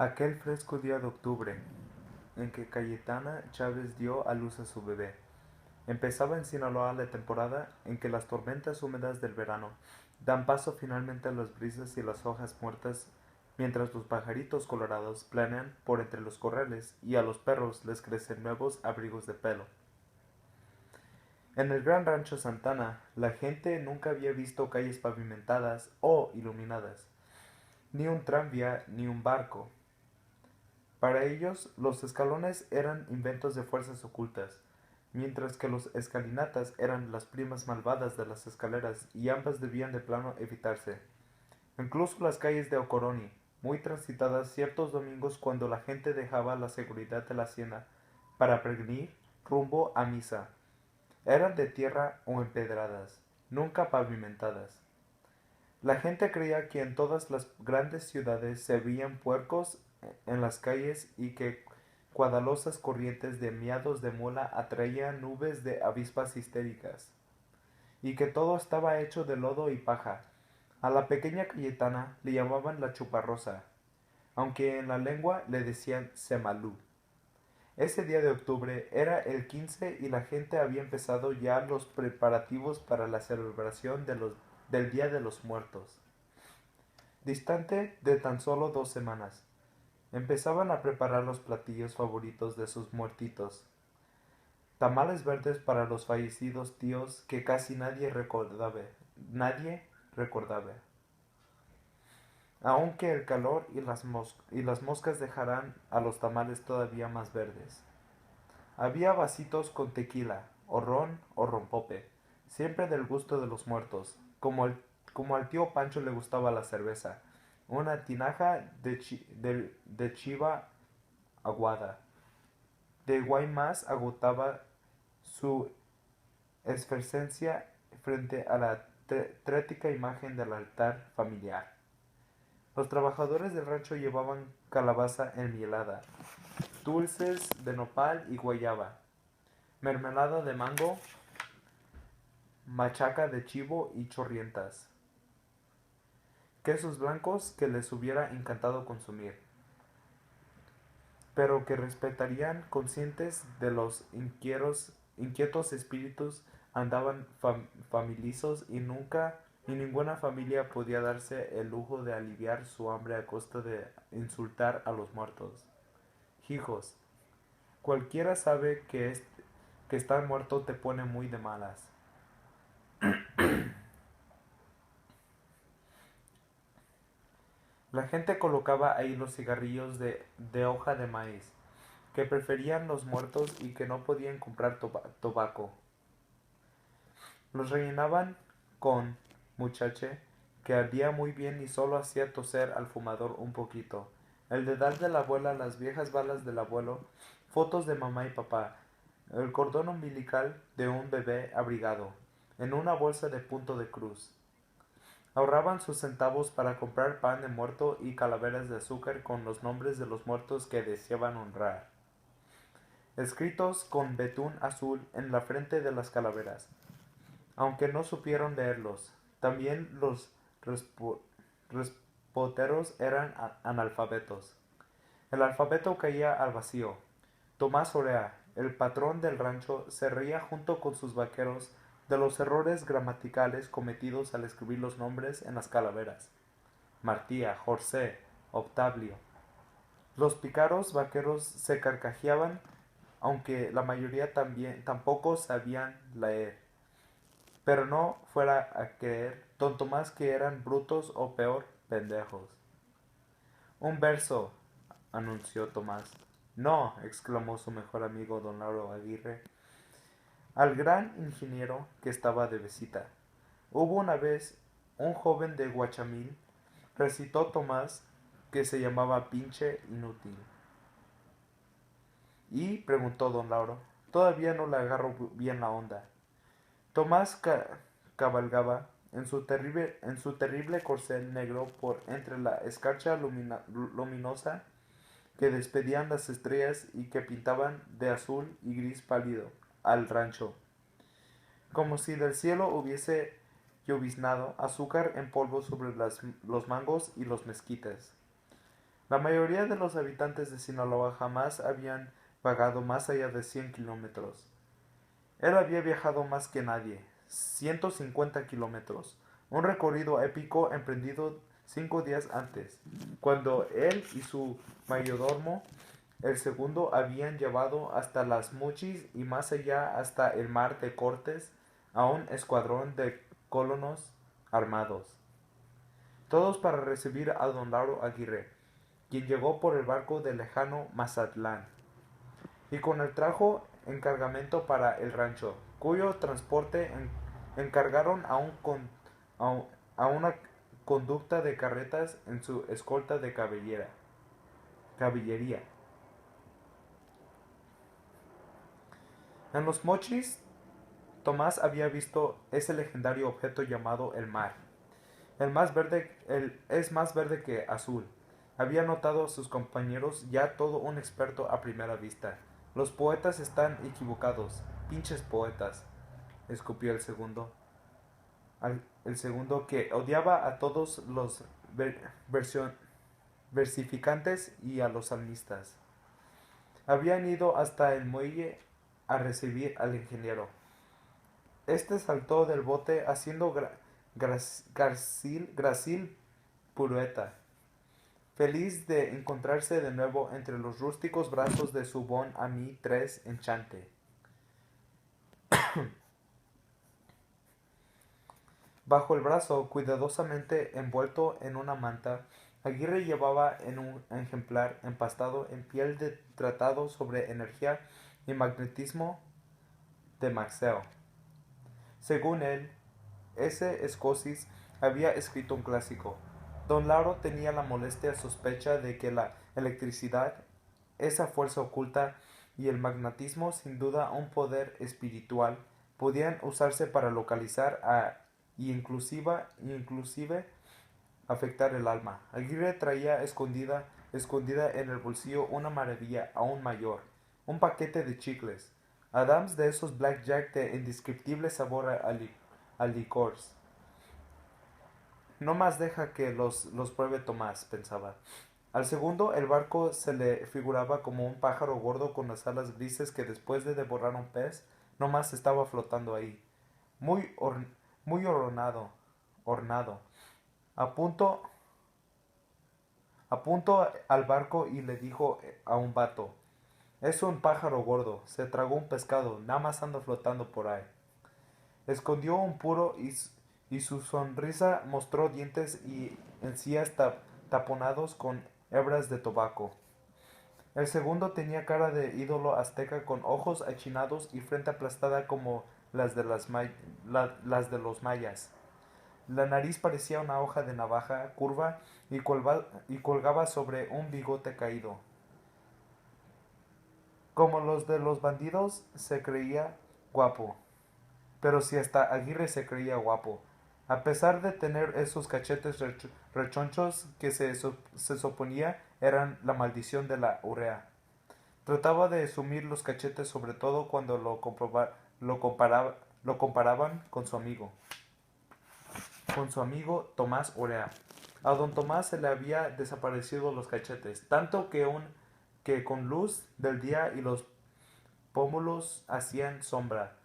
Aquel fresco día de octubre, en que Cayetana Chávez dio a luz a su bebé. Empezaba en Sinaloa la temporada en que las tormentas húmedas del verano dan paso finalmente a las brisas y las hojas muertas, mientras los pajaritos colorados planean por entre los corrales y a los perros les crecen nuevos abrigos de pelo. En el Gran Rancho Santana, la gente nunca había visto calles pavimentadas o iluminadas, ni un tranvía ni un barco. Para ellos, los escalones eran inventos de fuerzas ocultas, mientras que los escalinatas eran las primas malvadas de las escaleras y ambas debían de plano evitarse. Incluso las calles de Ocoroni, muy transitadas ciertos domingos cuando la gente dejaba la seguridad de la hacienda para prevenir rumbo a misa, eran de tierra o empedradas, nunca pavimentadas. La gente creía que en todas las grandes ciudades se veían puercos en las calles y que cuadalosas corrientes de miados de mula atraían nubes de avispas histéricas, y que todo estaba hecho de lodo y paja. A la pequeña Cayetana le llamaban la chuparrosa, aunque en la lengua le decían Semalú. Ese día de octubre era el 15 y la gente había empezado ya los preparativos para la celebración del Día de los Muertos. Distante de tan solo 2 semanas, empezaban a preparar los platillos favoritos de sus muertitos. Tamales verdes para los fallecidos tíos que casi nadie recordaba. Nadie recordaba. Aunque el calor y las moscas dejarán a los tamales todavía más verdes. Había vasitos con tequila, o ron o rompope, siempre del gusto de los muertos, como al tío Pancho le gustaba la cerveza, una tinaja de chiva aguada. De Guaymas agotaba su efervescencia frente a la trética imagen del altar familiar. Los trabajadores del rancho llevaban calabaza enmielada, dulces de nopal y guayaba, mermelada de mango, machaca de chivo y chorrientas, quesos blancos que les hubiera encantado consumir, pero que respetarían conscientes de los inquietos espíritus andaban familizos y ninguna familia podía darse el lujo de aliviar su hambre a costa de insultar a los muertos. Hijos, cualquiera sabe que estar muerto te pone muy de malas. La gente colocaba ahí los cigarrillos de hoja de maíz, que preferían los muertos y que no podían comprar tabaco. Los rellenaban con muchache, que ardía muy bien y solo hacía toser al fumador un poquito. El dedal de la abuela, las viejas balas del abuelo, fotos de mamá y papá, el cordón umbilical de un bebé abrigado, en una bolsa de punto de cruz. Ahorraban sus centavos para comprar pan de muerto y calaveras de azúcar con los nombres de los muertos que deseaban honrar, escritos con betún azul en la frente de las calaveras, aunque no supieron leerlos. También los respoteros eran analfabetos. El alfabeto caía al vacío. Tomás Orea, el patrón del rancho, se reía junto con sus vaqueros de los errores gramaticales cometidos al escribir los nombres en las calaveras. Martía, José, Octavio. Los pícaros vaqueros se carcajeaban, aunque la mayoría tampoco sabían leer. Pero no fuera a creer, don Tomás, que eran brutos o peor, pendejos. Un verso, anunció Tomás. No, exclamó su mejor amigo don Lauro Aguirre, al gran ingeniero que estaba de visita. Hubo una vez un joven de Guachamil, recitó Tomás, que se llamaba pinche inútil. Y preguntó don Lauro, todavía no le agarro bien la onda. Tomás cabalgaba en su terrible corcel negro por entre la escarcha luminosa que despedían las estrellas y que pintaban de azul y gris pálido al rancho, como si del cielo hubiese lloviznado azúcar en polvo sobre los mangos y los mezquites. La mayoría de los habitantes de Sinaloa jamás habían vagado más allá de 100 kilómetros. Él había viajado más que nadie, 150 kilómetros, un recorrido épico emprendido 5 días antes, cuando él y su mayordomo, el segundo, habían llevado hasta las Mochis y más allá hasta el mar de Cortés a un escuadrón de colonos armados, todos para recibir a don Lauro Aguirre, quien llegó por el barco del lejano Mazatlán y con el trajo en cargamento para el rancho, cuyo transporte encargaron a una conducta de carretas en su escolta de caballería. En los Mochis, Tomás había visto ese legendario objeto llamado el mar. Es más verde que azul. Había notado a sus compañeros ya todo un experto a primera vista. Los poetas están equivocados. Pinches poetas, escupió el segundo. El segundo, que odiaba a todos los versificantes y a los salmistas. Habían ido hasta el muelle a recibir al ingeniero. Este saltó del bote haciendo gracil pirueta, feliz de encontrarse de nuevo entre los rústicos brazos de su bon ami tres enchante. Bajo el brazo, cuidadosamente envuelto en una manta, Aguirre llevaba en un ejemplar empastado en piel de tratado sobre energía y magnetismo de Maxwell. Según él, ese escocis había escrito un clásico. Don Lauro tenía la molestia sospecha de que la electricidad, esa fuerza oculta, y el magnetismo, sin duda un poder espiritual, podían usarse para localizar y inclusive afectar el alma. Aguirre traía escondida en el bolsillo una maravilla aún mayor, un paquete de chicles, Adams de esos blackjack de indescriptible sabor a licores. No más deja que los pruebe Tomás, pensaba. Al segundo, el barco se le figuraba como un pájaro gordo con las alas grises que después de devorar un pez, no más estaba flotando ahí, muy, muy ornado. Apuntó al barco y le dijo a un vato: es un pájaro gordo, se tragó un pescado, nada más anda flotando por ahí. Escondió un puro y su sonrisa mostró dientes y encías taponados con hebras de tabaco. El segundo tenía cara de ídolo azteca con ojos achinados y frente aplastada como las de los mayas. La nariz parecía una hoja de navaja curva y colgaba sobre un bigote caído. Como los de los bandidos, se creía guapo. Pero si hasta Aguirre se creía guapo, a pesar de tener esos cachetes rechonchos que se suponía eran la maldición de la urea. Trataba de sumir los cachetes sobre todo cuando lo comparaban con su amigo Tomás Urea. A don Tomás se le había desaparecido los cachetes, tanto que con luz del día y los pómulos hacían sombra,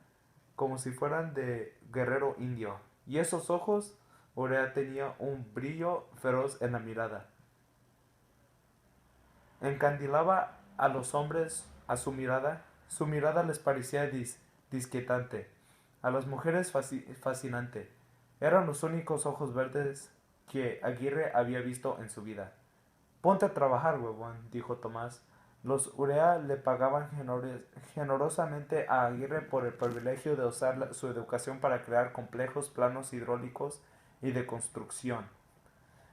como si fueran de guerrero indio. Y esos ojos, Urea tenía un brillo feroz en la mirada. Encandilaba a los hombres a su mirada les parecía disquetante, a las mujeres fascinante. Eran los únicos ojos verdes que Aguirre había visto en su vida. Ponte a trabajar, huevón, dijo Tomás. Los Urea le pagaban generosamente a Aguirre por el privilegio de usar su educación para crear complejos planos hidráulicos y de construcción.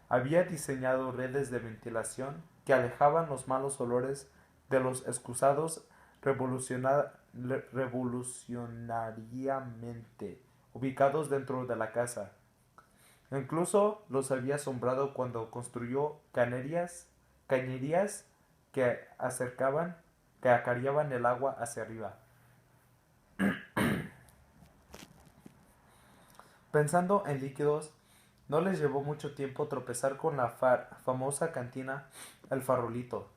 Había diseñado redes de ventilación que alejaban los malos olores de los excusados revolucionariamente ubicados dentro de la casa. Incluso los había asombrado cuando construyó cañerías que acareaban el agua hacia arriba. Pensando en líquidos, No les llevó mucho tiempo tropezar con la famosa cantina El Farolito.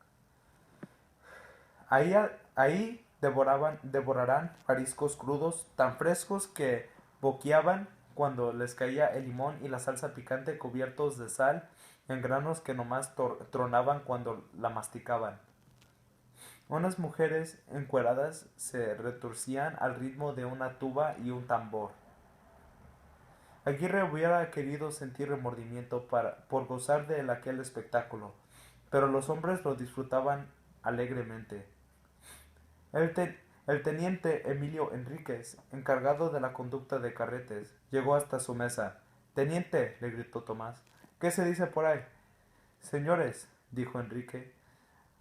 Ahí devorarán mariscos crudos, tan frescos que boqueaban cuando les caía el limón y la salsa picante cubiertos de sal en granos que nomás tronaban cuando la masticaban. Unas mujeres encueradas se retorcían al ritmo de una tuba y un tambor. Aguirre hubiera querido sentir remordimiento por gozar de aquel espectáculo, pero los hombres lo disfrutaban alegremente. El, el teniente Emilio Enríquez, encargado de la conducta de carretes, llegó hasta su mesa. Teniente, le gritó Tomás, ¿qué se dice por ahí? Señores, dijo Enrique,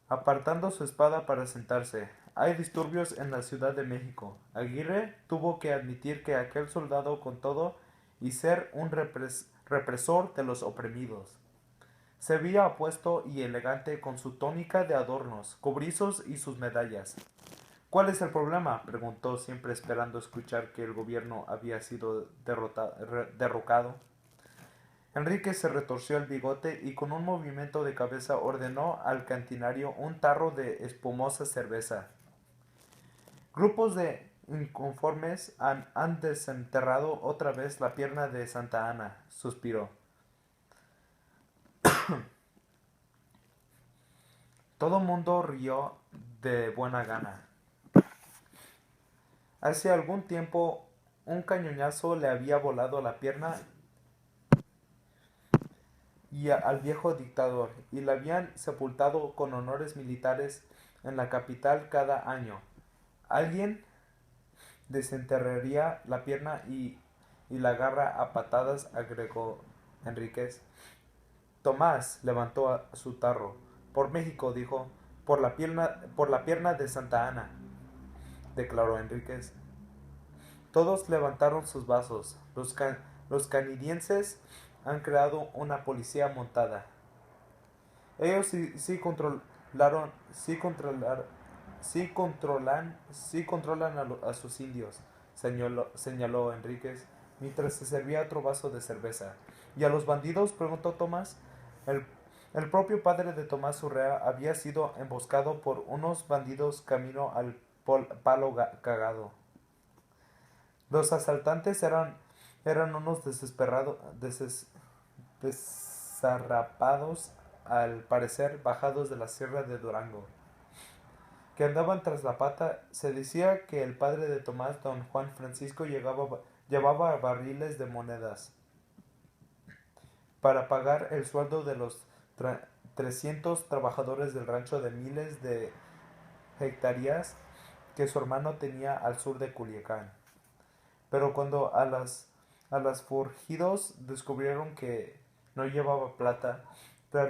apartando su espada para sentarse, hay disturbios en la Ciudad de México. Aguirre tuvo que admitir que aquel soldado con todo y ser un represor de los oprimidos. Se veía apuesto y elegante con su túnica de adornos, cobrizos y sus medallas. ¿Cuál es el problema? Preguntó, siempre esperando escuchar que el gobierno había sido derrocado. Enrique se retorció el bigote y con un movimiento de cabeza ordenó al cantinario un tarro de espumosa cerveza. Grupos de inconformes han desenterrado otra vez la pierna de Santa Ana, suspiró. Todo mundo rió de buena gana. Hace algún tiempo un cañonazo le había volado la pierna al viejo dictador y la habían sepultado con honores militares en la capital cada año. Alguien desenterraría la pierna y la agarra a patadas, agregó Enríquez. Tomás levantó su tarro. Por México, dijo. Por la pierna de Santa Ana, declaró Enríquez. Todos levantaron sus vasos. Los canadienses han creado una policía montada. Ellos sí controlan a sus indios, señaló Enríquez, mientras se servía otro vaso de cerveza. ¿Y a los bandidos? Preguntó Tomás. El, el propio padre de Tomás Urrea había sido emboscado por unos bandidos camino al palo cagado. Los asaltantes eran unos desarrapados, al parecer bajados de la sierra de Durango, que andaban tras la pata. Se decía que el padre de Tomás, don Juan Francisco, llevaba barriles de monedas para pagar el sueldo de los 300 trabajadores del rancho de miles de hectáreas que su hermano tenía al sur de Culiacán. Pero cuando a las forjidos descubrieron que no llevaba plata, lo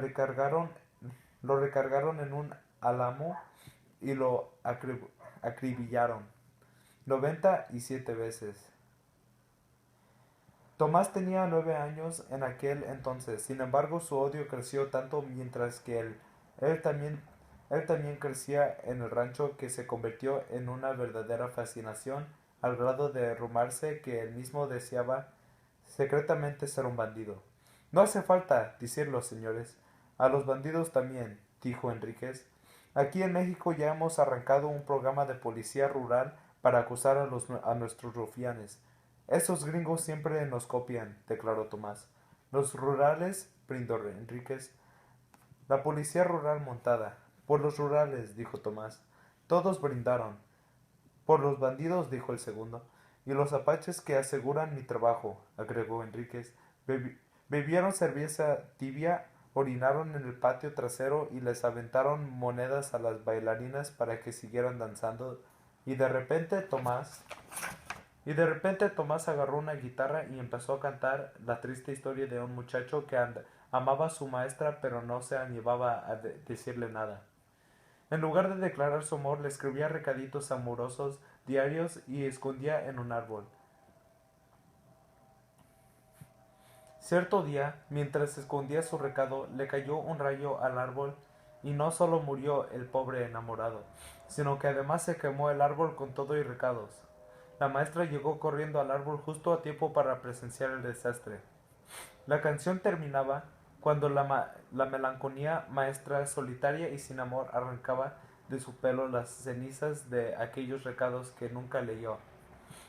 recargaron en un álamo y lo acribillaron 97 veces. Tomás tenía 9 años en aquel entonces, sin embargo su odio creció tanto mientras que él también, él también crecía en el rancho, que se convirtió en una verdadera fascinación al grado de arrumarse que él mismo deseaba secretamente ser un bandido. No hace falta decirlo, señores. A los bandidos también, dijo Enríquez. Aquí en México ya hemos arrancado un programa de policía rural para acusar a nuestros rufianes. Esos gringos siempre nos copian, declaró Tomás. Los rurales, brindó Enríquez. La policía rural montada. Por los rurales, dijo Tomás. Todos brindaron. Por los bandidos, dijo el segundo. Y los apaches que aseguran mi trabajo, agregó Enríquez. Bebieron cerveza tibia, orinaron en el patio trasero y les aventaron monedas a las bailarinas para que siguieran danzando. Y de repente Tomás agarró una guitarra y empezó a cantar la triste historia de un muchacho que amaba a su maestra, pero no se animaba a decirle nada. En lugar de declarar su amor, le escribía recaditos amorosos diarios y escondía en un árbol. Cierto día, mientras escondía su recado, le cayó un rayo al árbol y no solo murió el pobre enamorado, sino que además se quemó el árbol con todo y recados. La maestra llegó corriendo al árbol justo a tiempo para presenciar el desastre. La canción terminaba cuando la melancolía maestra, solitaria y sin amor, arrancaba de su pelo las cenizas de aquellos recados que nunca leyó.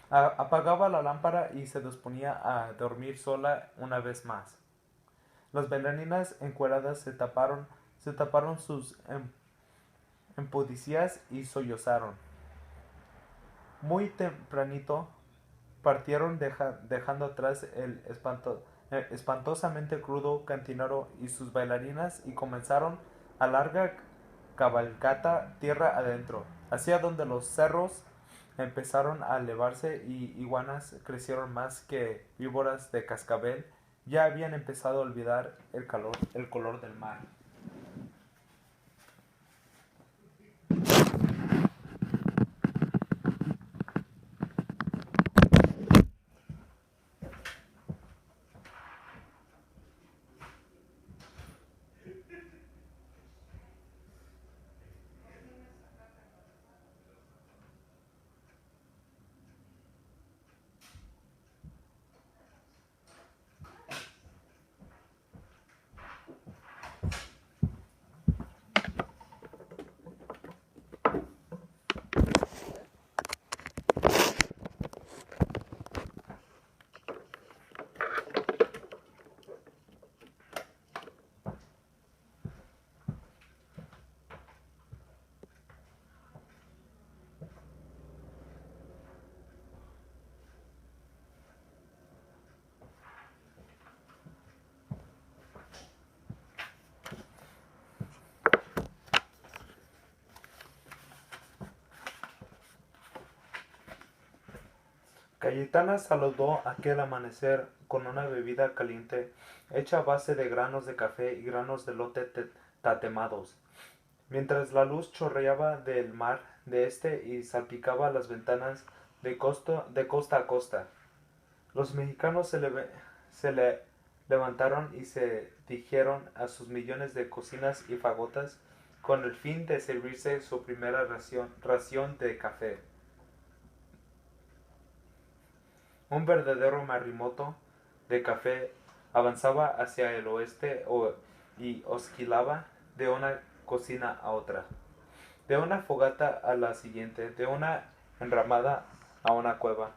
Apagaba la lámpara y se disponía a dormir sola una vez más. Las bailarinas encueradas se taparon sus empudicias y sollozaron. Muy tempranito partieron dejando atrás el espantosamente crudo cantinero y sus bailarinas y comenzaron a larga cabalgata tierra adentro, hacia donde los cerros empezaron a elevarse y iguanas crecieron más que víboras de cascabel ya habían empezado a olvidar el color del mar. Cayetana saludó aquel amanecer con una bebida caliente hecha a base de granos de café y granos de lote tatemados, mientras la luz chorreaba del mar de este y salpicaba las ventanas de costa a costa. Los mexicanos se le levantaron y se dirigieron a sus millones de cocinas y fagotas con el fin de servirse su primera ración de café. Un verdadero marimoto de café avanzaba hacia el oeste y oscilaba de una cocina a otra, de una fogata a la siguiente, de una enramada a una cueva.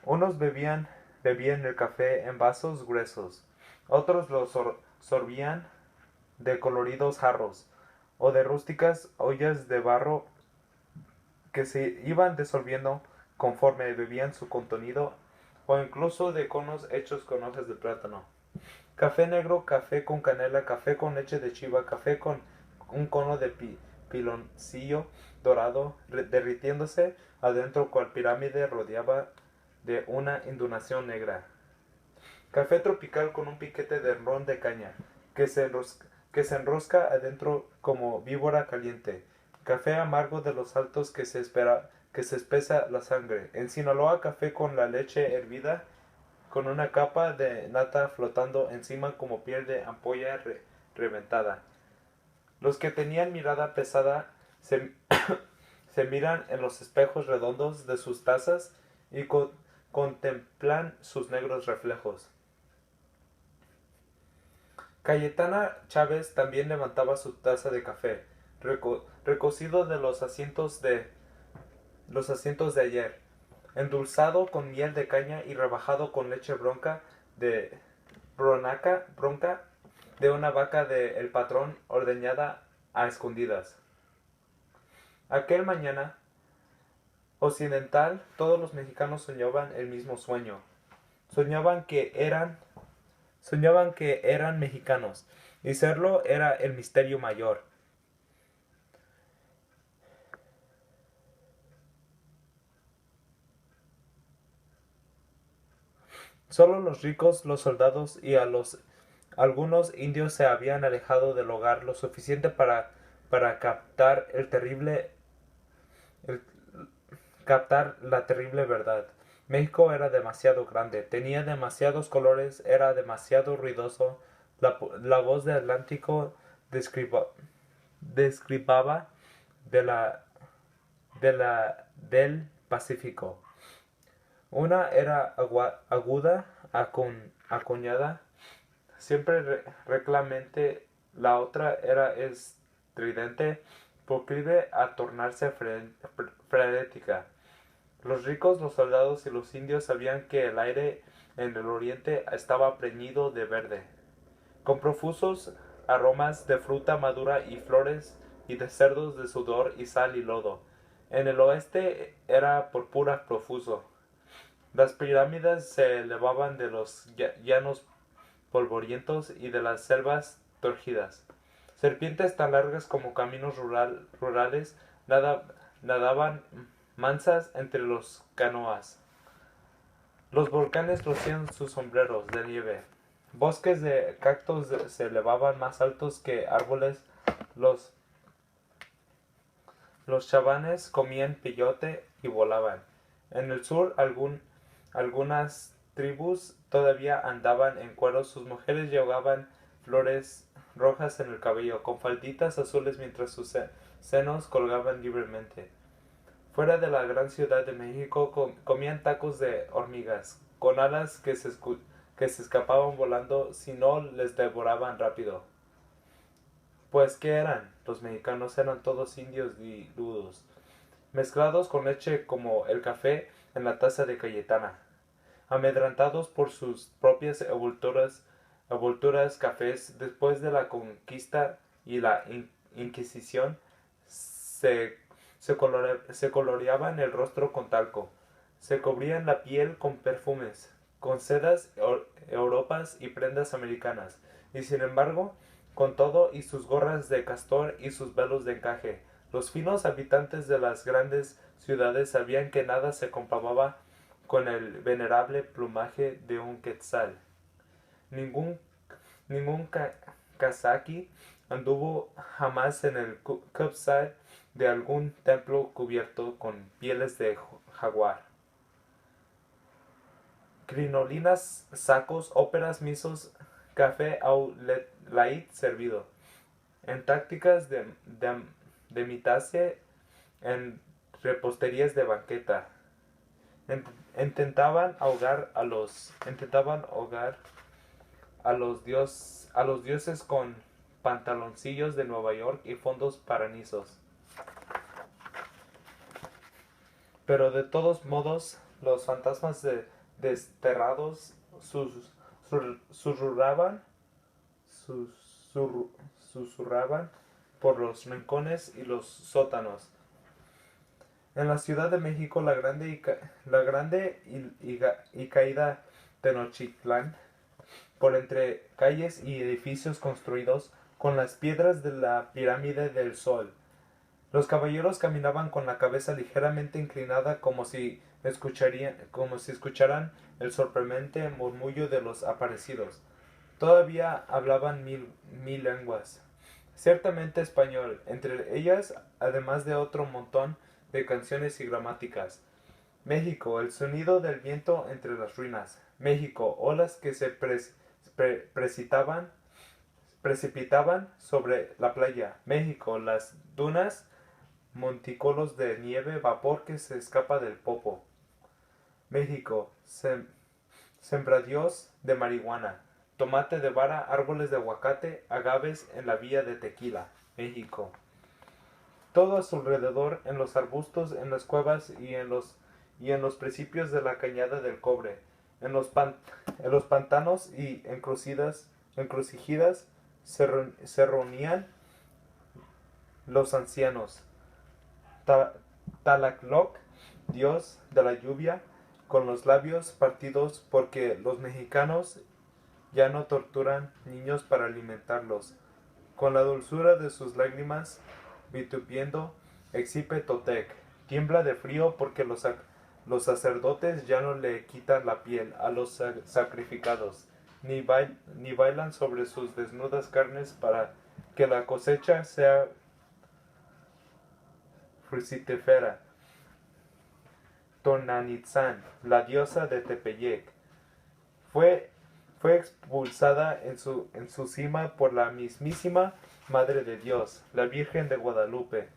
Unos bebían el café en vasos gruesos, otros lo sorbían de coloridos jarros o de rústicas ollas de barro que se iban disolviendo conforme bebían su contenido, o incluso de conos hechos con hojas de plátano. Café negro, café con canela, café con leche de chiva, café con un cono de piloncillo dorado derritiéndose adentro cual pirámide rodeaba de una inundación negra. Café tropical con un piquete de ron de caña que se enrosca adentro como víbora caliente. Café amargo de los altos que se espesa la sangre. En Sinaloa, café con la leche hervida con una capa de nata flotando encima como piel de ampolla reventada. Los que tenían mirada pesada se, se miran en los espejos redondos de sus tazas y contemplan sus negros reflejos. Cayetana Chávez también levantaba su taza de café, recocido de los asientos de ayer, endulzado con miel de caña y rebajado con leche de bronca de una vaca de el patrón ordeñada a escondidas. Aquel mañana occidental, todos los mexicanos soñaban el mismo sueño. Soñaban que eran mexicanos, y serlo era el misterio mayor. Solo los ricos, los soldados y algunos indios se habían alejado del hogar lo suficiente para el- captar la terrible verdad. México era demasiado grande, tenía demasiados colores, era demasiado ruidoso. La voz del Atlántico describaba de del Pacífico. Una era aguda, acuñada, siempre reclamente, la otra era estridente, proclive a tornarse frenética. Los ricos, los soldados y los indios sabían que el aire en el oriente estaba preñido de verde, con profusos aromas de fruta madura y flores y de cerdos de sudor y sal y lodo. En el oeste era púrpura profuso. Las pirámides se elevaban de los llanos polvorientos y de las selvas turgidas. Serpientes tan largas como caminos rurales nadaban mansas entre los canoas. Los volcanes lucían sus sombreros de nieve. Bosques de cactus se elevaban más altos que árboles. Los, los chavanes comían pillote y volaban. En el sur algunas tribus todavía andaban en cuero. Sus mujeres llevaban flores rojas en el cabello, con falditas azules mientras sus senos colgaban libremente. Fuera de la gran ciudad de México comían tacos de hormigas, con alas que se escapaban volando si no les devoraban rápido. Pues, ¿qué eran? Los mexicanos eran todos indios y ludos, mezclados con leche como el café en la taza de Cayetana, amedrentados por sus propias envolturas cafés después de la conquista y la Inquisición, se coloreaban el rostro con talco, se cubrían la piel con perfumes, con sedas europas y prendas americanas, y sin embargo, con todo y sus gorras de castor y sus velos de encaje, los finos habitantes de las grandes ciudades sabían que nada se comparaba con el venerable plumaje de un quetzal. Ningún, ningún kazaki anduvo jamás en el cupside de algún templo cubierto con pieles de jaguar. Crinolinas, sacos, óperas, misos, café au lait servido. En tácticas de mitase, en reposterías de banqueta. Intentaban ahogar a los dioses con pantaloncillos de Nueva York y fondos paranizos. Pero de todos modos, los fantasmas desterrados susurraban, susurraban por los rincones y los sótanos. En la Ciudad de México, la grande y caída Tenochtitlán, por entre calles y edificios construidos con las piedras de la pirámide del Sol. Los caballeros caminaban con la cabeza ligeramente inclinada como si escucharan el sorprendente murmullo de los aparecidos. Todavía hablaban mil lenguas. Ciertamente español, entre ellas además de otro montón de canciones y gramáticas. México, el sonido del viento entre las ruinas. México, olas que se precipitaban sobre la playa. México, las dunas, montículos de nieve, vapor que se escapa del popo. México, sembradíos de marihuana, tomate de vara, árboles de aguacate, agaves en la vía de Tequila. México. Todo a su alrededor, en los arbustos, en las cuevas y en los principios de la cañada del cobre, en los pantanos y encrucijadas se reunían los ancianos. Talacloc, dios de la lluvia, con los labios partidos porque los mexicanos ya no torturan niños para alimentarlos. Con la dulzura de sus lágrimas, vitupiendo, exhibe Totec. Tiembla de frío porque los sacerdotes ya no le quitan la piel a los sacrificados, ni bailan sobre sus desnudas carnes para que la cosecha sea fructífera. Tonanitzán, la diosa de Tepeyec, fue expulsada en su cima por la mismísima Madre de Dios, la Virgen de Guadalupe.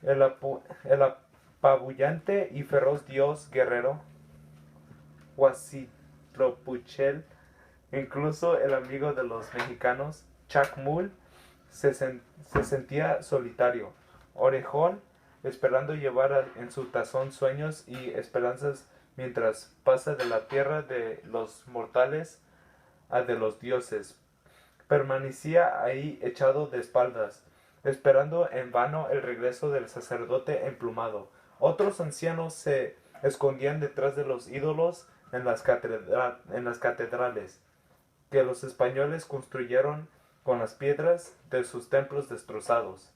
El apabullante y feroz dios guerrero, Huitzilopochtli, Incluso el amigo de los mexicanos, Chacmul, se sentía solitario, orejón, esperando llevar en su tazón sueños y esperanzas mientras pasa de la tierra de los mortales a de los dioses. Permanecía ahí echado de espaldas, esperando en vano el regreso del sacerdote emplumado. Otros ancianos se escondían detrás de los ídolos en las catedrales que los españoles construyeron con las piedras de sus templos destrozados.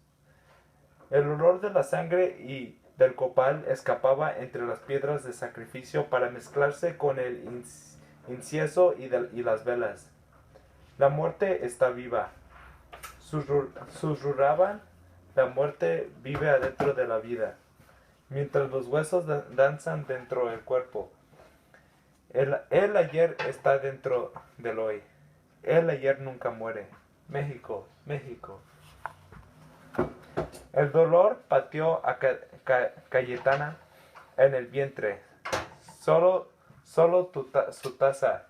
El olor de la sangre y del copal escapaba entre las piedras de sacrificio para mezclarse con el incienso y las velas. La muerte está viva. Susurraban, la muerte vive adentro de la vida, mientras los huesos danzan dentro del cuerpo. El ayer está dentro del hoy. El ayer nunca muere. México, México. El dolor pateó a Cayetana en el vientre. Solo su taza.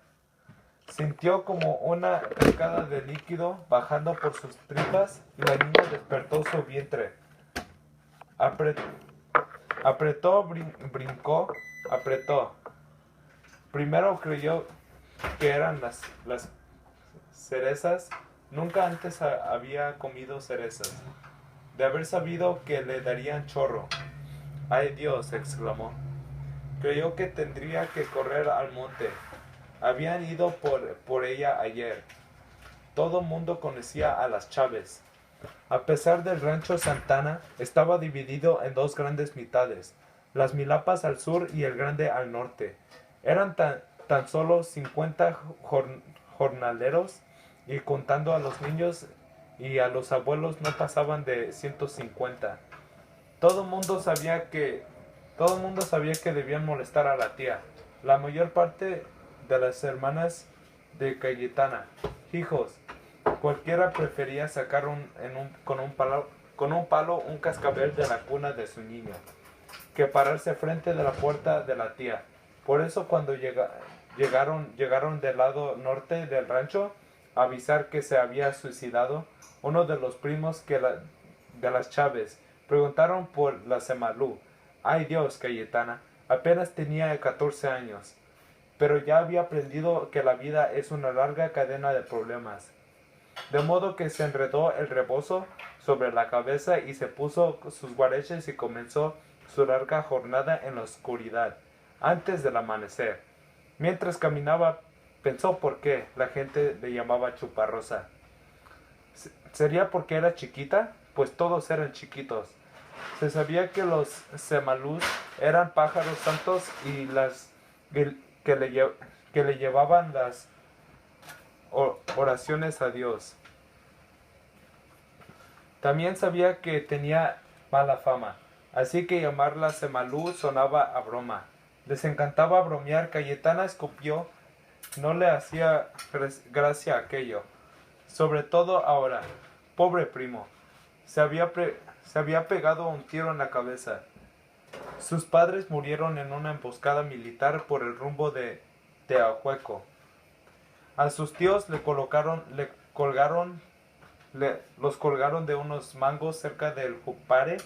Sintió como una cascada de líquido bajando por sus tripas y la niña despertó su vientre. Apretó, brincó, apretó. Primero creyó que eran las cerezas. Nunca antes había comido cerezas. De haber sabido que le darían chorro. ¡Ay Dios!, exclamó. Creyó que tendría que correr al monte. Habían ido por ella ayer. Todo mundo conocía a las Chávez. A pesar del rancho Santana, estaba dividido en dos grandes mitades, las Milapas al sur y el Grande al norte. Eran tan solo 50 jornaleros y contando a los niños y a los abuelos no pasaban de 150. Todo el mundo sabía que debían molestar a la tía. La mayor parte de las hermanas de Cayetana, hijos, cualquiera prefería sacar con un palo un cascabel de la cuna de su niño, que pararse frente de la puerta de la tía. Por eso cuando llegaron del lado norte del rancho a avisar que se había suicidado uno de los primos de las Chávez, preguntaron por la Semalú. ¡Ay Dios, Cayetana! Apenas tenía 14 años, pero ya había aprendido que la vida es una larga cadena de problemas. De modo que se enredó el rebozo sobre la cabeza y se puso sus guareches y comenzó su larga jornada en la oscuridad, antes del amanecer. Mientras caminaba, pensó por qué la gente le llamaba Chuparrosa. ¿Sería porque era chiquita? Pues todos eran chiquitos. Se sabía que los semalús eran pájaros santos y que le llevaban las oraciones a Dios. También sabía que tenía mala fama, así que llamarla Semalú sonaba a broma. Les encantaba bromear. Cayetana escupió, no le hacía gracia aquello. Sobre todo ahora. Pobre primo. Se había pegado un tiro en la cabeza. Sus padres murieron en una emboscada militar por el rumbo de Teahueco. A sus tíos los colgaron de unos mangos cerca del Jupare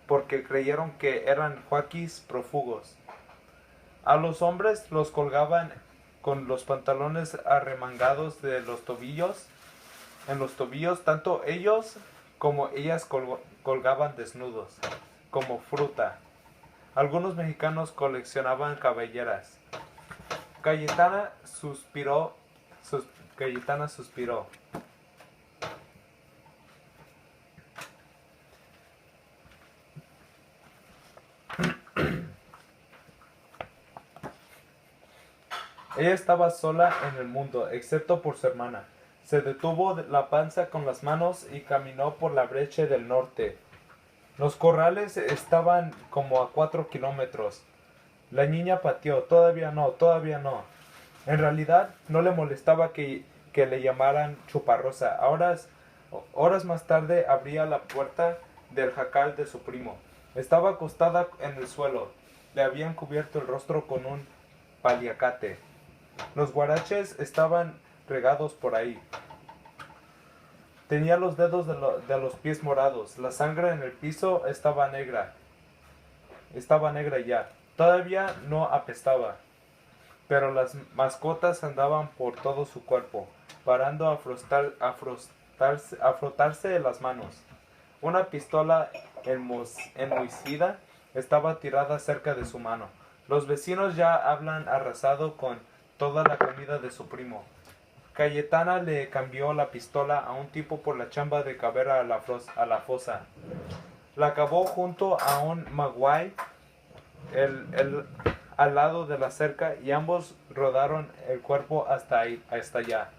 porque creyeron que eran huaquis prófugos. A los hombres los colgaban con los pantalones arremangados de los tobillos. En los tobillos, tanto ellos como ellas colgaban desnudos, como fruta. Algunos mexicanos coleccionaban cabelleras. Cayetana suspiró. Ella estaba sola en el mundo, excepto por su hermana. Se detuvo la panza con las manos y caminó por la brecha del norte. Los corrales estaban como a 4 kilómetros. La niña pateó. Todavía no. En realidad no le molestaba que le llamaran Chuparrosa. Horas más tarde abría la puerta del jacal de su primo. Estaba acostada en el suelo. Le habían cubierto el rostro con un paliacate. Los guaraches estaban regados por ahí. Tenía los dedos de los pies morados. La sangre en el piso estaba negra. Estaba negra ya. Todavía no apestaba. Pero las mascotas andaban por todo su cuerpo, parando a frotarse las manos. Una pistola enmohecida estaba tirada cerca de su mano. Los vecinos ya habían arrasado con toda la comida de su primo. Cayetana le cambió la pistola a un tipo por la chamba de caber a la fosa. La cavó junto a un maguey al lado de la cerca y ambos rodaron el cuerpo hasta allá.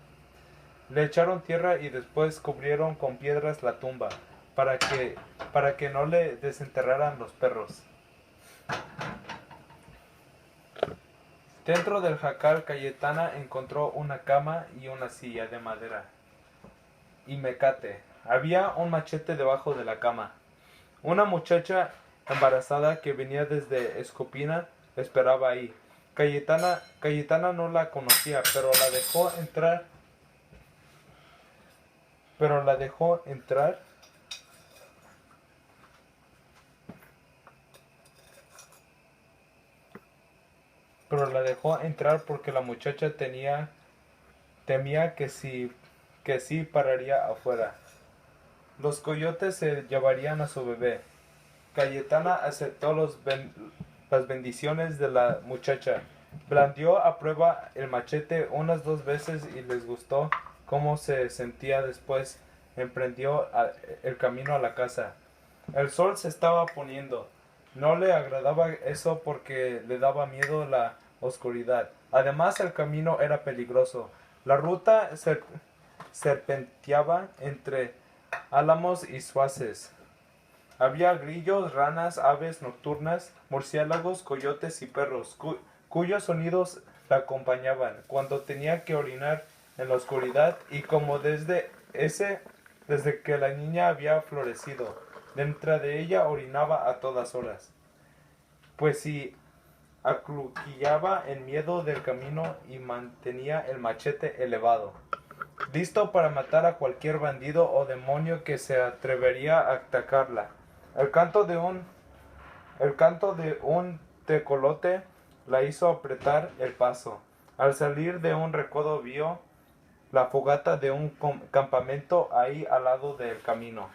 Le echaron tierra y después cubrieron con piedras la tumba para que no le desenterraran los perros. Dentro del jacal, Cayetana encontró una cama y una silla de madera y mecate. Había un machete debajo de la cama. Una muchacha embarazada que venía desde Escopina esperaba ahí. Cayetana no la conocía, pero la dejó entrar. Pero la dejó entrar. Pero la dejó entrar porque la muchacha temía que sí pararía afuera. Los coyotes se llevarían a su bebé. Cayetana aceptó las bendiciones de la muchacha. Blandió a prueba el machete unas 2 veces y les gustó cómo se sentía después. Emprendió el camino a la casa. El sol se estaba poniendo. No le agradaba eso porque le daba miedo la oscuridad. Además, el camino era peligroso. La ruta serpenteaba entre álamos y suaces. Había grillos, ranas, aves nocturnas, murciélagos, coyotes y perros, cuyos sonidos la acompañaban cuando tenía que orinar en la oscuridad y como desde que la niña había florecido, dentro de ella orinaba a todas horas. Pues si acluquillaba en miedo del camino y mantenía el machete elevado, listo para matar a cualquier bandido o demonio que se atrevería a atacarla. El canto de un tecolote la hizo apretar el paso. Al salir de un recodo vio la fogata de un campamento ahí al lado del camino.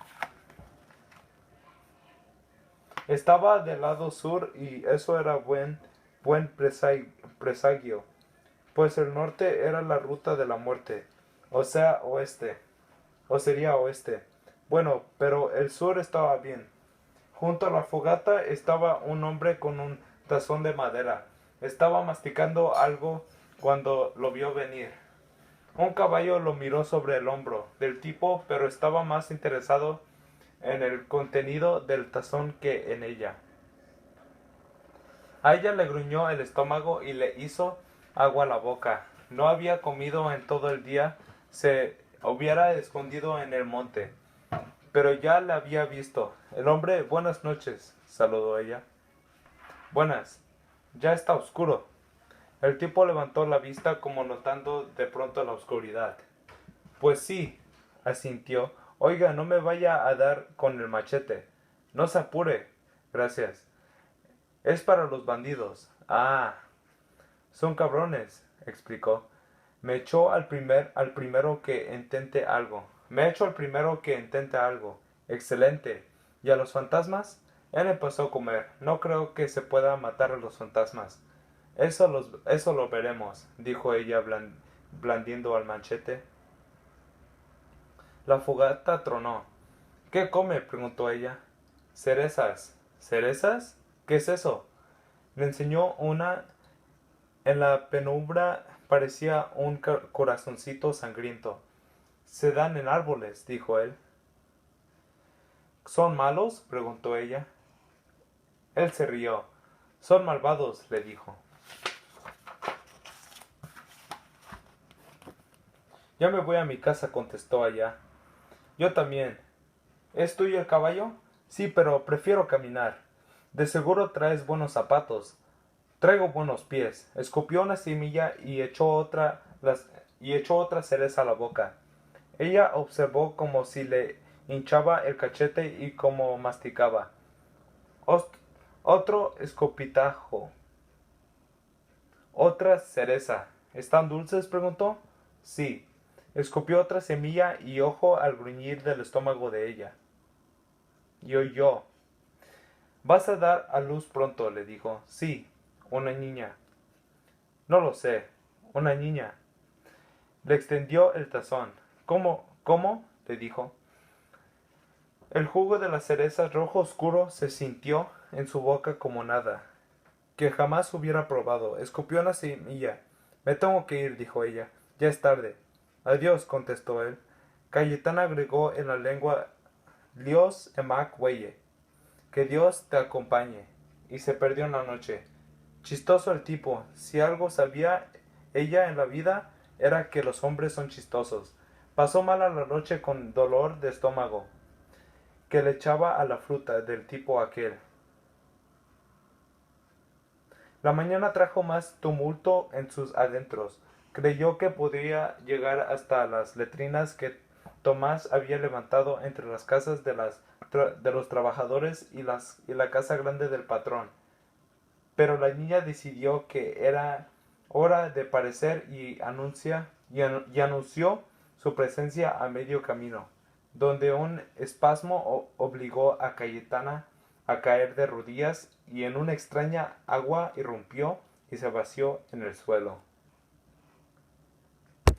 Estaba del lado sur y eso era buen presagio, pues el norte era la ruta de la muerte, o sea, oeste, o sería oeste. Bueno, pero el sur estaba bien. Junto a la fogata estaba un hombre con un tazón de madera. Estaba masticando algo cuando lo vio venir. Un caballo lo miró sobre el hombro del tipo, pero estaba más interesado en el contenido del tazón que en ella. A ella le gruñó el estómago y le hizo agua a la boca. No había comido en todo el día, se hubiera escondido en el monte. Pero ya la había visto. El hombre, buenas noches, saludó ella. Buenas. Ya está oscuro. El tipo levantó la vista como notando de pronto la oscuridad. Pues sí, asintió. Oiga, no me vaya a dar con el machete. No se apure. Gracias. Es para los bandidos. Ah, son cabrones, explicó. Me echó al primero que intente algo. Me echo al primero que intente algo. Excelente. ¿Y a los fantasmas? Él empezó a comer. No creo que se pueda matar a los fantasmas. Eso lo veremos, dijo ella blandiendo al machete. La fogata tronó. ¿Qué come? Preguntó ella. Cerezas. ¿Cerezas? ¿Qué es eso? Le enseñó una. En la penumbra parecía un corazoncito sangriento. Se dan en árboles, dijo él. ¿Son malos? Preguntó ella. Él se rió. Son malvados, le dijo. Ya me voy a mi casa, contestó ella. Yo también. ¿Es tuyo el caballo? Sí, pero prefiero caminar. De seguro traes buenos zapatos. Traigo buenos pies. Escupió una semilla y echó otra cereza a la boca. Ella observó como si le hinchaba el cachete y como masticaba. Otro escopitajo. Otra cereza. ¿Están dulces?, preguntó. Sí. Escupió otra semilla y ojo al gruñir del estómago de ella. Y oyó. Vas a dar a luz pronto, le dijo. Sí, una niña. No lo sé. Una niña. Le extendió el tazón. ¿Cómo? ¿Cómo? Le dijo. El jugo de la cereza rojo oscuro se sintió en su boca como nada, que jamás hubiera probado. Escupió una semilla. Me tengo que ir, dijo ella. Ya es tarde. Adiós, contestó él. Cayetana agregó en la lengua Dios emak weye. Que Dios te acompañe. Y se perdió en la noche. Chistoso el tipo. Si algo sabía ella en la vida era que los hombres son chistosos. Pasó mala la noche con dolor de estómago que le echaba a la fruta del tipo aquel. La mañana trajo más tumulto en sus adentros. Creyó que podía llegar hasta las letrinas que Tomás había levantado entre las casas de los trabajadores y la casa grande del patrón. Pero la niña decidió que era hora de parecer y anunció su presencia a medio camino, donde un espasmo obligó a Cayetana a caer de rodillas y en una extraña agua irrumpió y se vació en el suelo.